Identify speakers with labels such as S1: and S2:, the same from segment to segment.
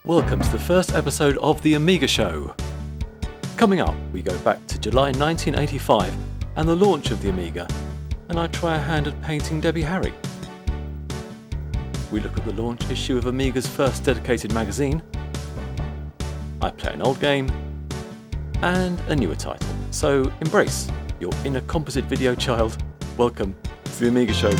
S1: Welcome to the first episode of the Amiga Show. Coming up, we go back to July 1985 and the launch of the Amiga, and I try a hand at painting Debbie Harry. We look at the launch issue of Amiga's first dedicated magazine. I play an old game and a newer title. So embrace your inner composite video child. Welcome to the Amiga Show.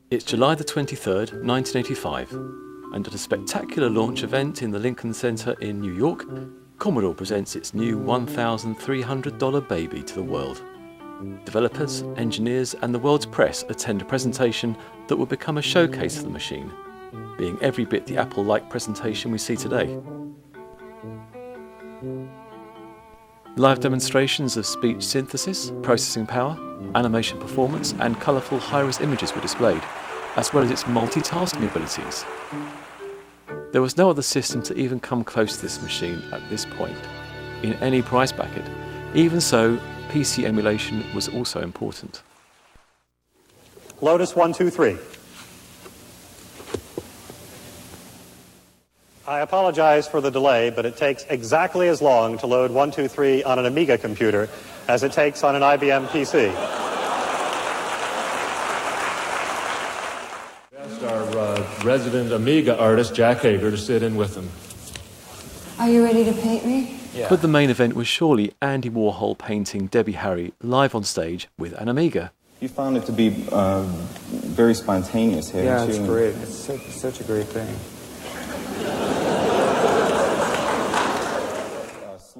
S1: It's July the 23rd, 1985, and at a spectacular launch event in the Lincoln Center in New York, Commodore presents its new $1,300 baby to the world. Developers, engineers, and the world's press attend a presentation that will become a showcase of the machine, being every bit the Apple-like presentation we see today. Live demonstrations of speech synthesis, processing power, animation performance, and colourful high-res images were displayed, as well as its multitasking abilities. There was no other system to even come close to this machine at this point, in any price bracket. Even so, PC emulation was also important.
S2: Lotus 123. I apologize for the delay, but it takes exactly as long to load 123 on an Amiga computer as it takes on an IBM PC.
S3: Our resident Amiga artist, Jack Hager, to sit in with him.
S4: Are you ready to paint me?
S3: Yeah.
S1: But the main event was surely Andy Warhol painting Debbie Harry live on stage with an Amiga.
S5: You found it to be very spontaneous here.
S6: Yeah, it's great. It's such a great thing.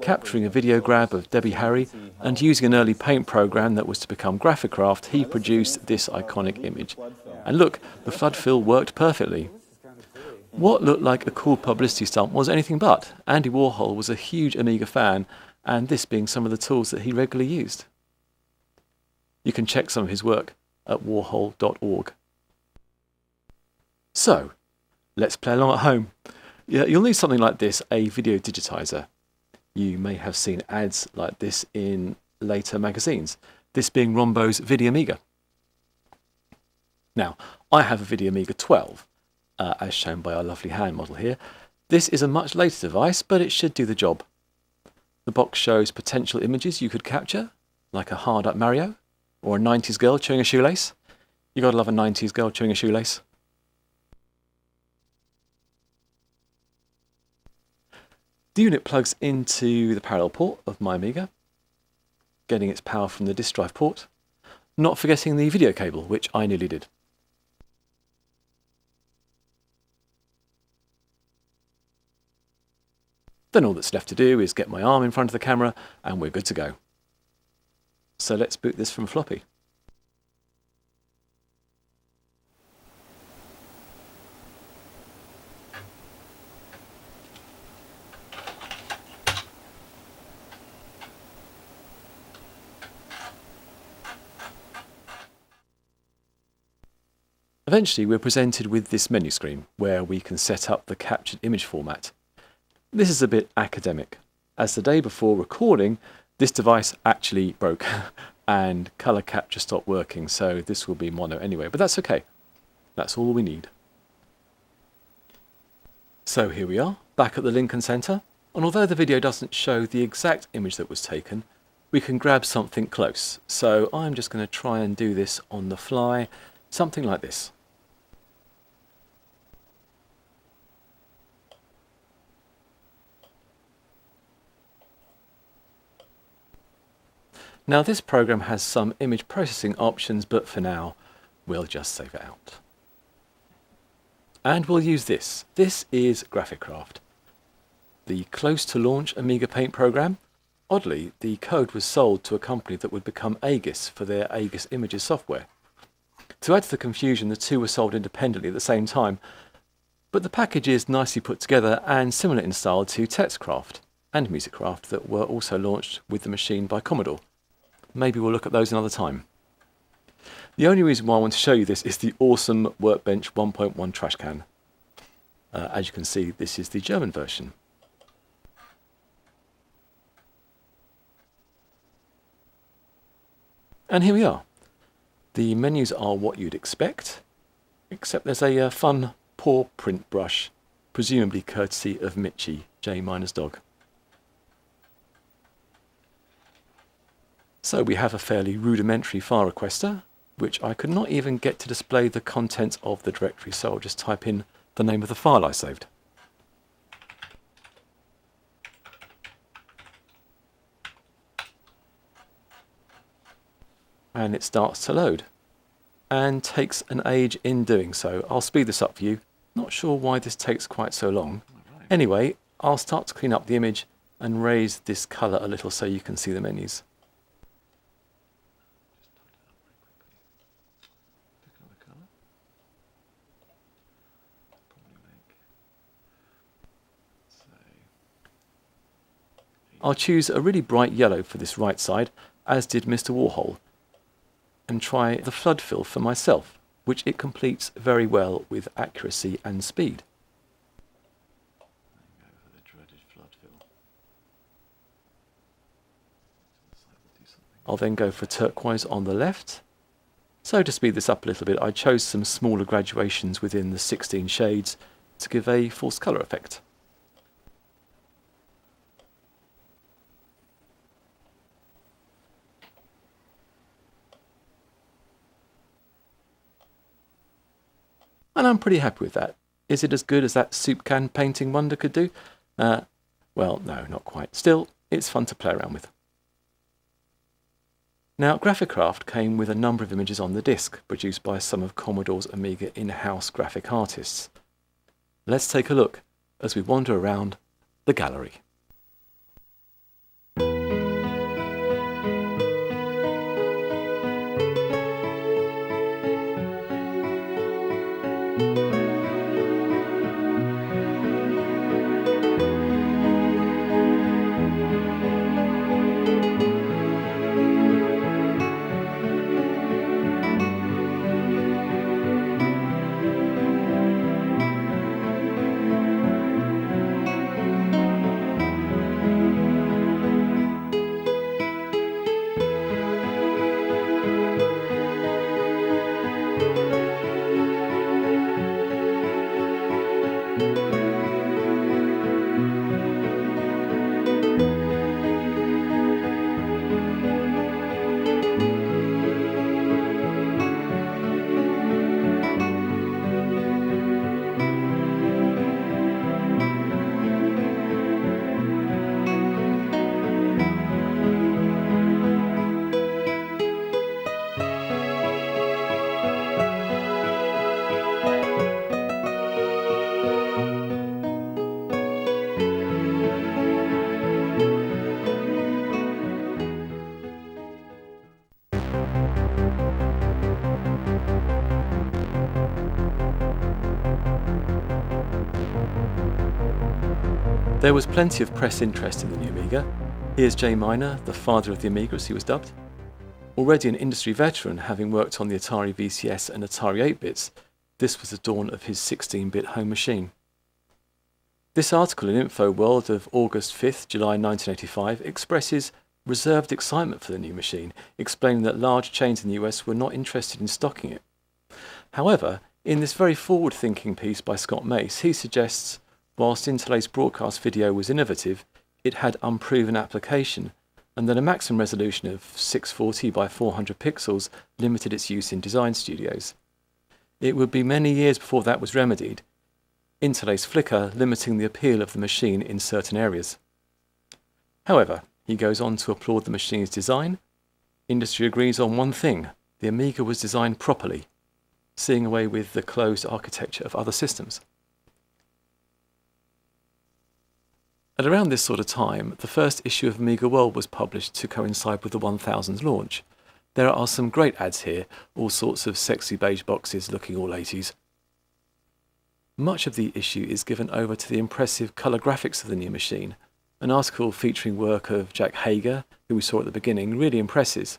S1: Capturing a video grab of Debbie Harry and using an early paint program that was to become Graphicraft, he produced this iconic image. And look, the flood fill worked perfectly. What looked like a cool publicity stunt was anything but. Andy Warhol was a huge Amiga fan, and this being some of the tools that he regularly used. You can check some of his work at warhol.org. So, let's play along at home. Yeah, you'll need something like this, a video digitizer. You may have seen ads like this in later magazines, this being Rombo's VideoAmiga. Now, I have a VideoAmiga 12, as shown by our lovely hand model here. This is a much later device, but it should do the job. The box shows potential images you could capture, like a hard-up Mario, or a 90s girl chewing a shoelace. You gotta love a 90s girl chewing a shoelace. The unit plugs into the parallel port of my Amiga, getting its power from the disk drive port, not forgetting the video cable, which I nearly did. Then all that's left to do is get my arm in front of the camera and we're good to go. So let's boot this from floppy. Eventually we're presented with this menu screen where we can set up the captured image format. This is a bit academic, as the day before recording this device actually broke and colour capture stopped working, so this will be mono anyway, but that's okay. That's all we need. So here we are, back at the Lincoln Center, and although the video doesn't show the exact image that was taken, we can grab something close. So I'm just going to try and do this on the fly, something like this. Now this program has some image processing options, but for now we'll just save it out. And we'll use this. This is Graphicraft, the close to launch Amiga Paint program. Oddly, the code was sold to a company that would become Aegis for their Aegis Images software. To add to the confusion, the two were sold independently at the same time, but the package is nicely put together and similar in style to Textcraft and Musicraft that were also launched with the machine by Commodore. Maybe we'll look at those another time. The only reason why I want to show you this is the awesome Workbench 1.1 trash can. As you can see, this is the German version. And here we are. The menus are what you'd expect, except there's a fun paw print brush, presumably courtesy of Mitchie, J Miner's dog. So we have a fairly rudimentary file requester, which I could not even get to display the contents of the directory, so I'll just type in the name of the file I saved. And it starts to load, and takes an age in doing so. I'll speed this up for you. Not sure why this takes quite so long. Anyway, I'll start to clean up the image and raise this colour a little so you can see the menus. I'll choose a really bright yellow for this right side, as did Mr. Warhol, and try the flood fill for myself, which it completes very well with accuracy and speed. I'll then go for turquoise on the left. So to speed this up a little bit, I chose some smaller graduations within the 16 shades to give a false colour effect. And I'm pretty happy with that. Is it as good as that soup can painting wonder could do? Well, no, not quite. Still, it's fun to play around with. Now, Graphicraft came with a number of images on the disc, produced by some of Commodore's Amiga in-house graphic artists. Let's take a look as we wander around the gallery. There was plenty of press interest in the new Amiga. Here's J Miner, the father of the Amiga as he was dubbed. Already an industry veteran, having worked on the Atari VCS and Atari 8-bits, this was the dawn of his 16-bit home machine. This article in InfoWorld of August 5th, July 1985 expresses reserved excitement for the new machine, explaining that large chains in the US were not interested in stocking it. However, in this very forward-thinking piece by Scott Mace, he suggests whilst Interlace broadcast video was innovative, it had unproven application, and that a maximum resolution of 640 by 400 pixels limited its use in design studios. It would be many years before that was remedied, Interlace flicker limiting the appeal of the machine in certain areas. However, he goes on to applaud the machine's design. Industry agrees on one thing: the Amiga was designed properly, seeing away with the closed architecture of other systems. At around this sort of time, the first issue of Amiga World was published to coincide with the 1000's launch. There are some great ads here, all sorts of sexy beige boxes looking all 80s. Much of the issue is given over to the impressive colour graphics of the new machine. An article featuring work of Jack Hager, who we saw at the beginning, really impresses.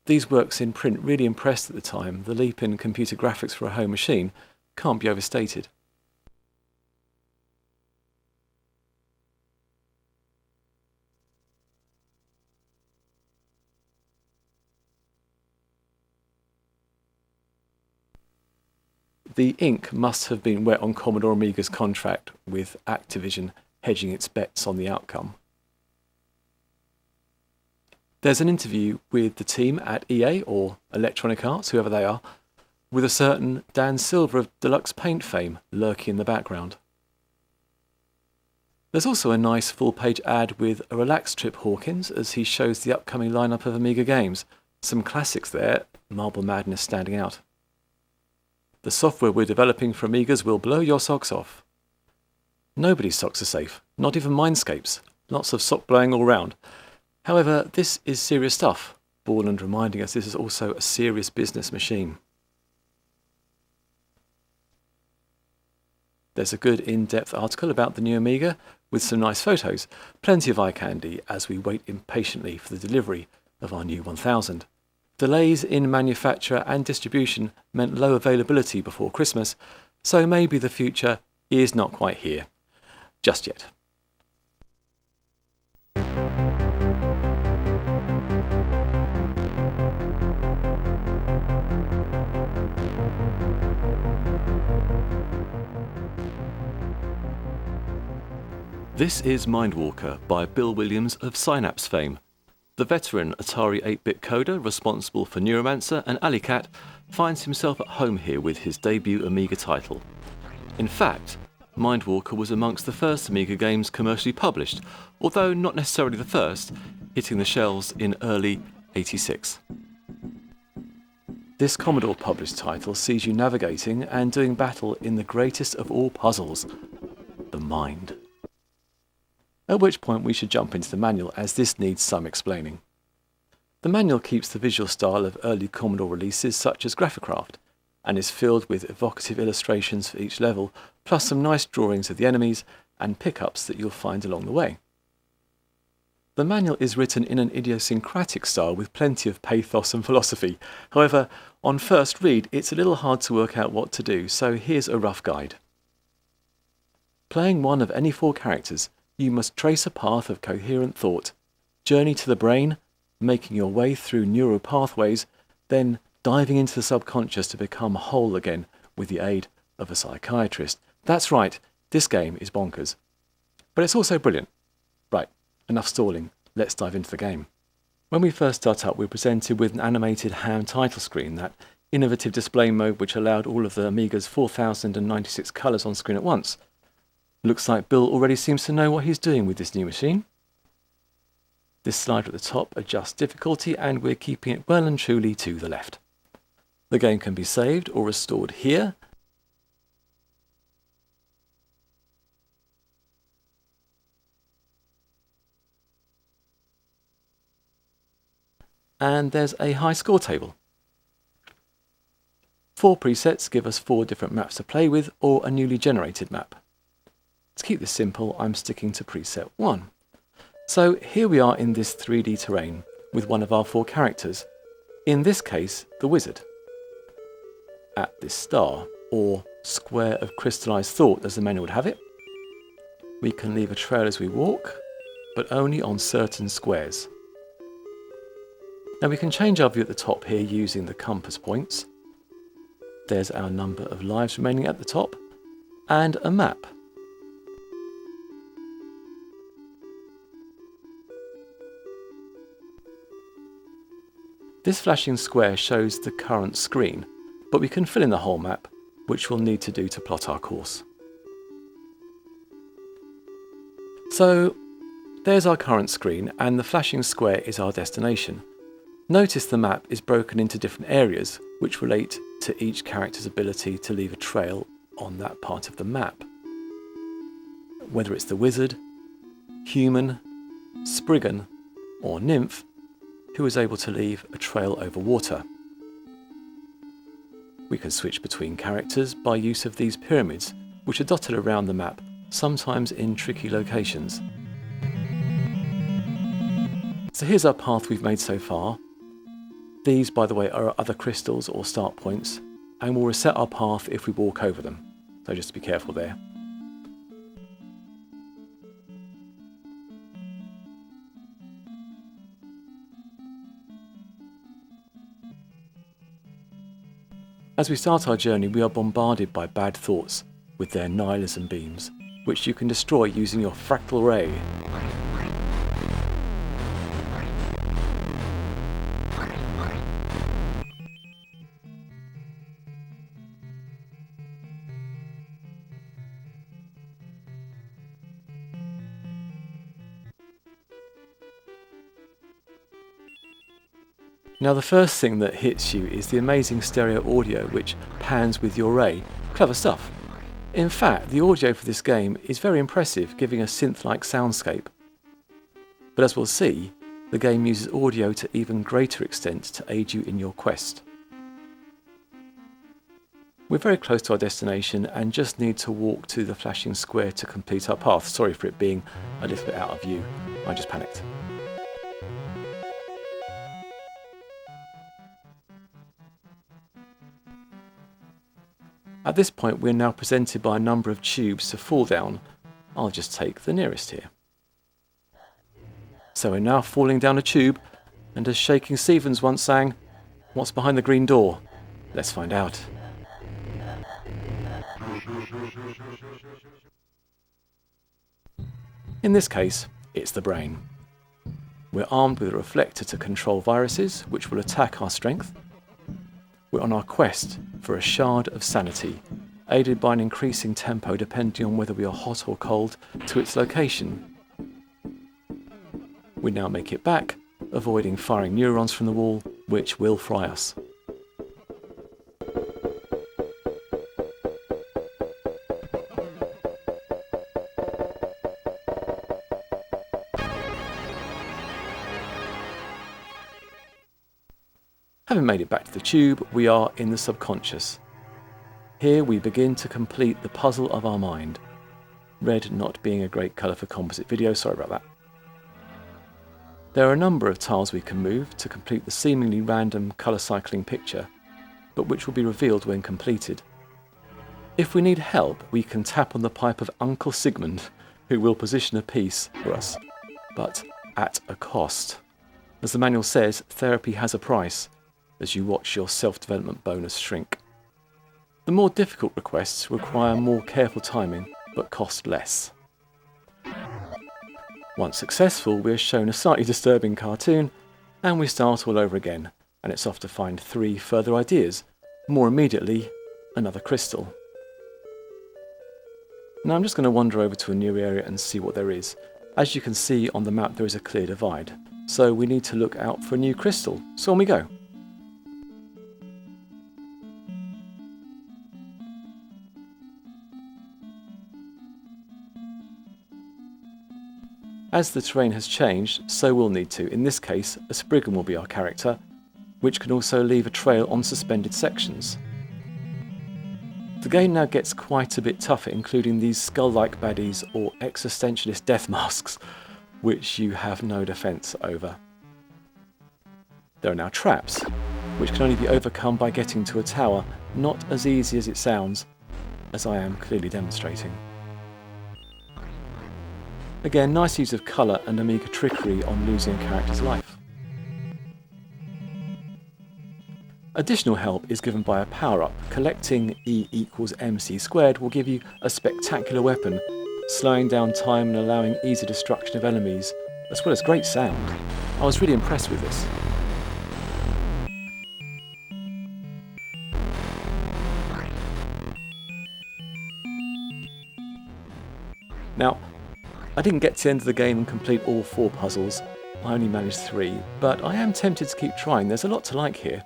S1: These works in print really impressed at the time. The leap in computer graphics for a home machine can't be overstated. The ink must have been wet on Commodore Amiga's contract with Activision hedging its bets on the outcome. There's an interview with the team at EA, or Electronic Arts, whoever they are, with a certain Dan Silver of Deluxe Paint fame lurking in the background. There's also a nice full-page ad with a relaxed Trip Hawkins as he shows the upcoming lineup of Amiga games. Some classics there, Marble Madness standing out. The software we're developing for Amigas will blow your socks off. Nobody's socks are safe, not even Mindscape's. Lots of sock blowing all round. However, this is serious stuff. Borland reminding us this is also a serious business machine. There's a good in-depth article about the new Amiga with some nice photos, plenty of eye candy as we wait impatiently for the delivery of our new 1000. Delays in manufacture and distribution meant low availability before Christmas, so maybe the future is not quite here. Just yet. This is Mindwalker by Bill Williams of Synapse fame. The veteran Atari 8-bit coder responsible for Neuromancer and Alley Cat finds himself at home here with his debut Amiga title. In fact, Mindwalker was amongst the first Amiga games commercially published, although not necessarily the first, hitting the shelves in early '86. This Commodore published title sees you navigating and doing battle in the greatest of all puzzles, the mind. At which point we should jump into the manual, as this needs some explaining. The manual keeps the visual style of early Commodore releases such as Graphicraft, and is filled with evocative illustrations for each level, plus some nice drawings of the enemies and pickups that you'll find along the way. The manual is written in an idiosyncratic style with plenty of pathos and philosophy. However, on first read it's a little hard to work out what to do, so here's a rough guide. Playing one of any 4 characters, you must trace a path of coherent thought, journey to the brain, making your way through neural pathways, then diving into the subconscious to become whole again with the aid of a psychiatrist. That's right, this game is bonkers. But it's also brilliant. Right, enough stalling, let's dive into the game. When we first start up, we're presented with an animated ham title screen, that innovative display mode which allowed all of the Amiga's 4096 colours on screen at once. Looks like Bill already seems to know what he's doing with this new machine. This slider at the top adjusts difficulty, and we're keeping it well and truly to the left. The game can be saved or restored here. And there's a high score table. 4 presets give us 4 different maps to play with, or a newly generated map. To keep this simple, I'm sticking to preset 1. So here we are in this 3D terrain with one of our 4 characters, in this case the wizard. At this star, or square of crystallized thought as the manual would have it, we can leave a trail as we walk, but only on certain squares. Now we can change our view at the top here using the compass points. There's our number of lives remaining at the top, and a map. This flashing square shows the current screen, but we can fill in the whole map, which we'll need to do to plot our course. So there's our current screen, and the flashing square is our destination. Notice the map is broken into different areas, which relate to each character's ability to leave a trail on that part of the map. Whether it's the wizard, human, spriggan, or nymph, who is able to leave a trail over water. We can switch between characters by use of these pyramids, which are dotted around the map, sometimes in tricky locations. So here's our path we've made so far. These, by the way, are other crystals or start points, and will reset our path if we walk over them, so just be careful there. As we start our journey, we are bombarded by bad thoughts with their nihilism beams, which you can destroy using your fractal ray. Now the first thing that hits you is the amazing stereo audio which pans with your ray. Clever stuff. In fact, the audio for this game is very impressive, giving a synth-like soundscape. But as we'll see, the game uses audio to even greater extent to aid you in your quest. We're very close to our destination and just need to walk to the flashing square to complete our path. Sorry for it being a little bit out of view, I just panicked. At this point we're now presented by a number of tubes to fall down. I'll just take the nearest here. So we're now falling down a tube, and as Shaking Stevens once sang, what's behind the green door? Let's find out. In this case, it's the brain. We're armed with a reflector to control viruses, which will attack our strength. We're on our quest for a shard of sanity, aided by an increasing tempo depending on whether we are hot or cold to its location. We now make it back, avoiding firing neurons from the wall, which will fry us. Having made it back to the tube, we are in the subconscious. Here we begin to complete the puzzle of our mind. Red not being a great colour for composite video, sorry about that. There are a number of tiles we can move to complete the seemingly random colour cycling picture, but which will be revealed when completed. If we need help, we can tap on the pipe of Uncle Sigmund, who will position a piece for us, but at a cost. As the manual says, therapy has a price, as you watch your self-development bonus shrink. The more difficult requests require more careful timing, but cost less. Once successful, we are shown a slightly disturbing cartoon, and we start all over again, and it's off to find 3 further ideas, more immediately, another crystal. Now I'm just going to wander over to a new area and see what there is. As you can see on the map, there is a clear divide, so we need to look out for a new crystal, so on we go. As the terrain has changed, so we'll need to. In this case, a Spriggan will be our character, which can also leave a trail on suspended sections. The game now gets quite a bit tougher, including these skull-like baddies or existentialist death masks, which you have no defence over. There are now traps, which can only be overcome by getting to a tower, not as easy as it sounds, as I am clearly demonstrating. Again, nice use of colour and Amiga trickery on losing a character's life. Additional help is given by a power-up. Collecting E = mc² will give you a spectacular weapon, slowing down time and allowing easy destruction of enemies, as well as great sound. I was really impressed with this. Now, I didn't get to the end of the game and complete all 4 puzzles, I only managed 3, but I am tempted to keep trying. There's a lot to like here.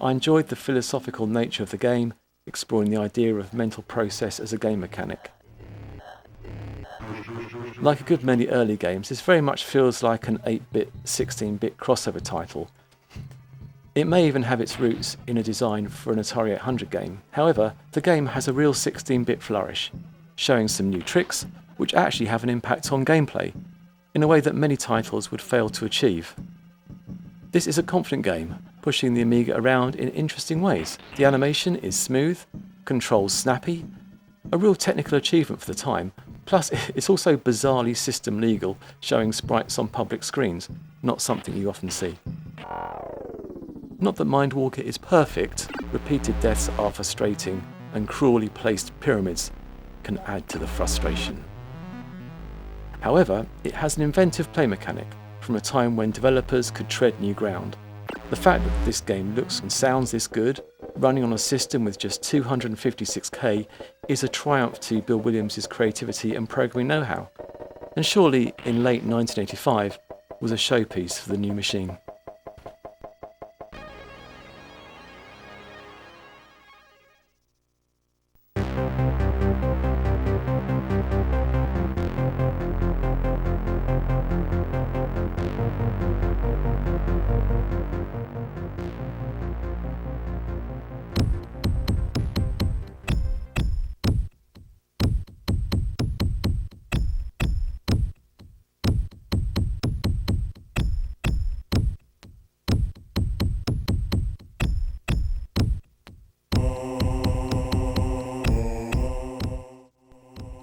S1: I enjoyed the philosophical nature of the game, exploring the idea of mental process as a game mechanic. Like a good many early games, this very much feels like an 8-bit, 16-bit crossover title. It may even have its roots in a design for an Atari 800 game. However, the game has a real 16-bit flourish, showing some new tricks, which actually have an impact on gameplay, in a way that many titles would fail to achieve. This is a confident game, pushing the Amiga around in interesting ways. The animation is smooth, controls snappy, a real technical achievement for the time, plus it's also bizarrely system legal, showing sprites on public screens, not something you often see. Not that Mindwalker is perfect, repeated deaths are frustrating, and cruelly placed pyramids can add to the frustration. However, it has an inventive play mechanic from a time when developers could tread new ground. The fact that this game looks and sounds this good, running on a system with just 256k, is a triumph to Bill Williams' creativity and programming know-how, and surely in late 1985 was a showpiece for the new machine.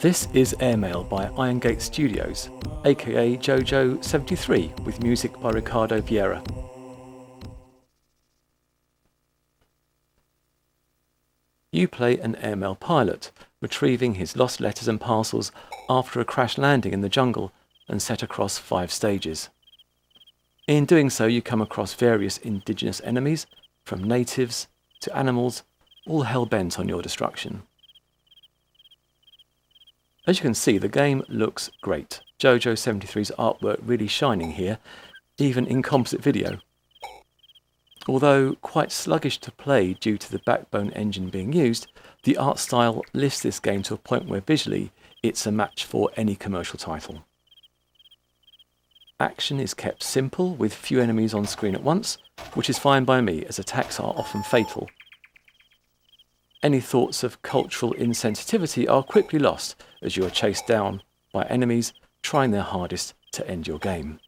S1: This is Airmail by Irongate Studios, aka JoJo 73, with music by Ricardo Vieira. You play an Airmail pilot, retrieving his lost letters and parcels after a crash landing in the jungle and set across 5 stages. In doing so, you come across various indigenous enemies, from natives to animals, all hell-bent on your destruction. As you can see, the game looks great. JoJo 73's artwork really shining here, even in composite video. Although quite sluggish to play due to the backbone engine being used, the art style lifts this game to a point where visually it's a match for any commercial title. Action is kept simple with few enemies on screen at once, which is fine by me as attacks are often fatal. Any thoughts of cultural insensitivity are quickly lost as you are chased down by enemies trying their hardest to end your game.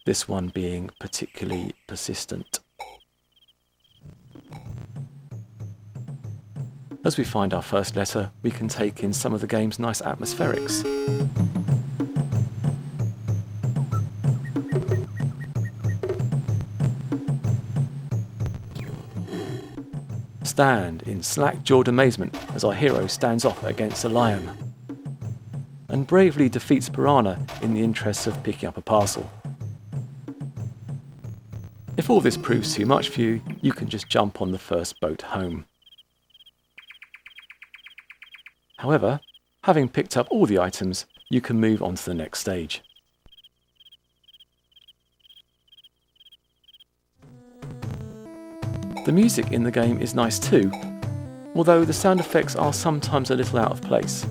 S1: This one being particularly persistent. As we find our first letter, we can take in some of the game's nice atmospherics. Stand in slack-jawed amazement as our hero stands off against a lion and bravely defeats Piranha in the interests of picking up a parcel. If all this proves too much for you, you can just jump on the first boat home. However, having picked up all the items, you can move on to the next stage. The music in the game is nice too, although the sound effects are sometimes a little out of place.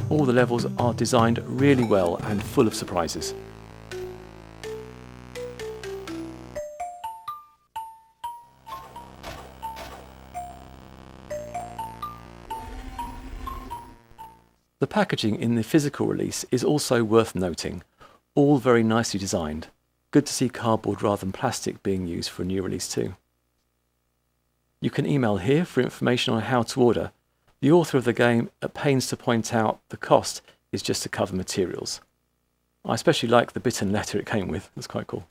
S1: All the levels are designed really well and full of surprises. The packaging in the physical release is also worth noting, all very nicely designed. Good to see cardboard rather than plastic being used for a new release too. You can email here for information on how to order. The author of the game at pains to point out the cost is just to cover materials. I especially like the bitten letter it came with, that's quite cool.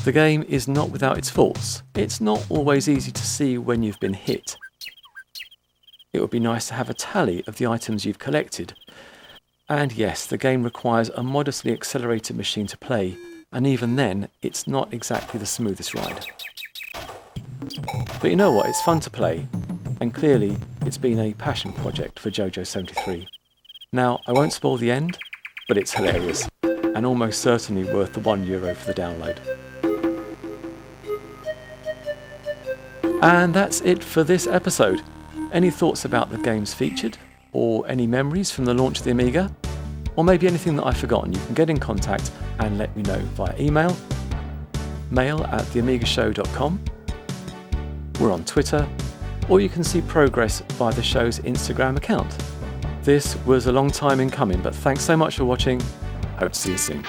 S1: The game is not without its faults. It's not always easy to see when you've been hit. It would be nice to have a tally of the items you've collected. And yes, the game requires a modestly accelerated machine to play, and even then, it's not exactly the smoothest ride. But you know what, it's fun to play, and clearly it's been a passion project for JoJo 73. Now, I won't spoil the end, but it's hilarious, and almost certainly worth the €1 for the download. And that's it for this episode. Any thoughts about the games featured, or any memories from the launch of the Amiga, or maybe anything that I've forgotten, you can get in contact and let me know via email, mail@theamigashow.com. We're on Twitter, or you can see progress via the show's Instagram account. This was a long time in coming, but thanks so much for watching. Hope to see you soon.